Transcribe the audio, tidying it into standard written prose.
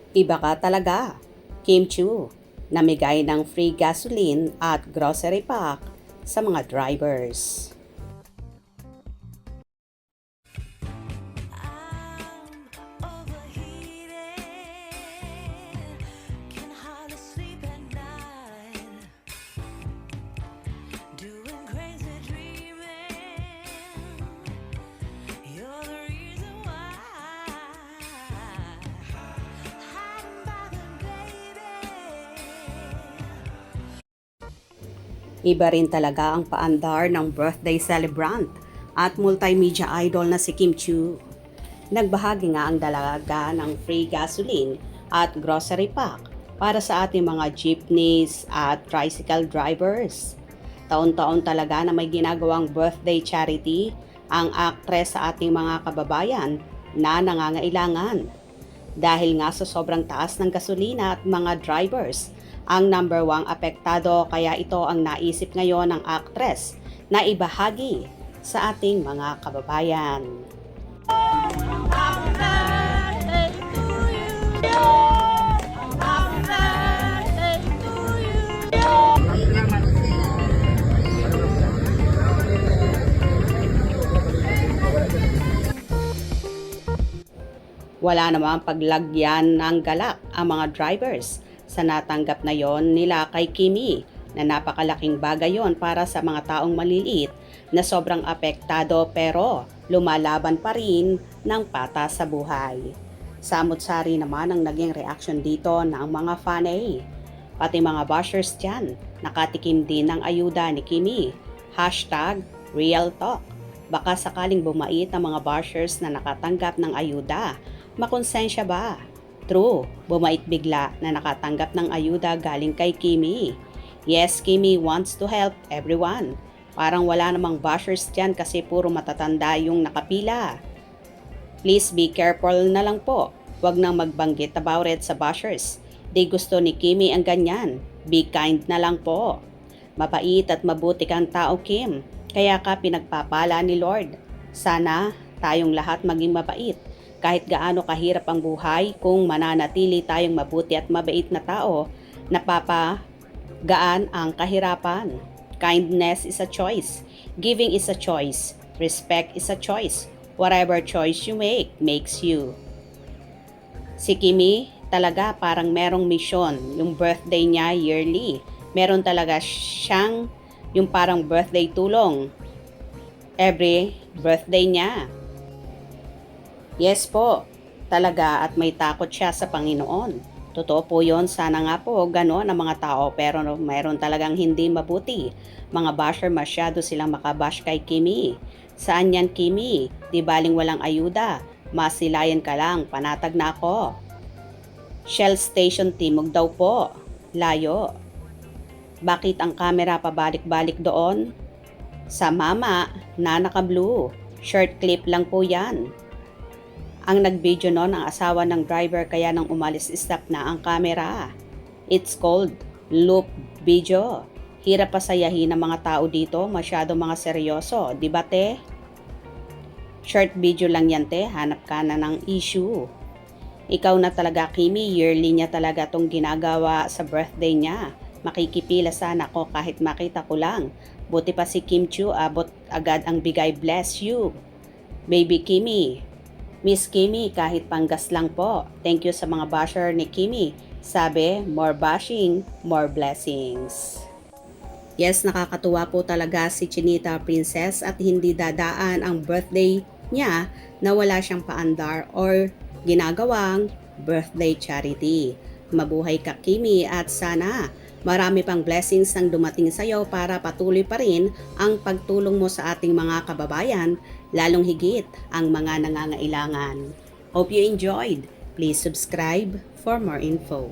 Iba ka talaga, Kim Chu, namigay ng free gasoline at grocery pack sa mga drivers. Iba rin talaga ang paandar ng birthday celebrant at multimedia idol na si Kim Chu. Nagbahagi nga ang dalaga ng free gasoline at grocery pack para sa ating mga jeepneys at tricycle drivers. Taon-taon talaga na may ginagawang birthday charity ang aktres sa ating mga kababayan na nangangailangan. Dahil nga sa sobrang taas ng gasolina at mga drivers, ang number 1 apektado, kaya ito ang naisip ngayon ng aktres na ibahagi sa ating mga kababayan. Wala namang paglagyan ng galak ang mga drivers sa natanggap na yon nila kay Kimi, na napakalaking bagay yon para sa mga taong maliliit na sobrang apektado pero lumalaban pa rin ng patas sa buhay. Samot-sari naman ang naging reaction dito ng mga fanay. Pati mga bashers dyan, nakatikim din ng ayuda ni Kimi. #RealTalk. Baka sakaling bumait ang mga bashers na nakatanggap ng ayuda, makonsensya ba? True, bumait bigla na nakatanggap ng ayuda galing kay Kimi. Yes, Kimi wants to help everyone. Parang wala namang bashers dyan kasi puro matatanda yung nakapila. Please be careful na lang po. Huwag nang magbanggit about it sa bashers. Di gusto ni Kimi ang ganyan. Be kind na lang po. Mabait at mabuti kang tao, Kim. Kaya ka pinagpapala ni Lord. Sana tayong lahat maging mabait. Kahit gaano kahirap ang buhay, kung mananatili tayong mabuti at mabait na tao, napapagaan ang kahirapan. Kindness is a choice. Giving is a choice. Respect is a choice. Whatever choice you make, makes you. Si Kimi, talaga parang merong mission. Yung birthday niya yearly. Meron talaga siyang yung parang birthday tulong. Every birthday niya. Yes po, talaga, at may takot siya sa Panginoon. Totoo po yon, sana nga po gano'n ang mga tao, pero mayroon talagang hindi mabuti. Mga basher masyado silang makabash kay Kimi. Saan yan, Kimi? Di baling walang ayuda. Masilayan ka lang, panatag na ako. Shell Station Timog daw po. Layo. Bakit ang camera pabalik-balik doon? Sa mama na naka-blue. Short clip lang po yan. Ang nag-video noon ang asawa ng driver, kaya nang umalis stop na ang camera. It's called loop video. Hirap pasayahin ng mga tao dito, masyado mga seryoso, di ba te? Short video lang yan te, hanap ka na ng issue. Ikaw na talaga, Kimi, yearly niya talaga tong ginagawa sa birthday niya. Makikipila sana ako kahit makita ko lang. Buti pa si Kim Chu, abot agad ang bigay, bless you. Baby Kimi. Miss Kimi, kahit panggas lang po. Thank you sa mga basher ni Kimi. Sabi, more bashing, more blessings. Yes, nakakatuwa po talaga si Chinita Princess at hindi dadaan ang birthday niya na wala siyang paandar or ginagawang birthday charity. Mabuhay ka, Kimi, at sana marami pang blessings ang dumating sa iyo para patuloy pa rin ang pagtulong mo sa ating mga kababayan, lalong higit ang mga nangangailangan. Hope you enjoyed. Please subscribe for more info.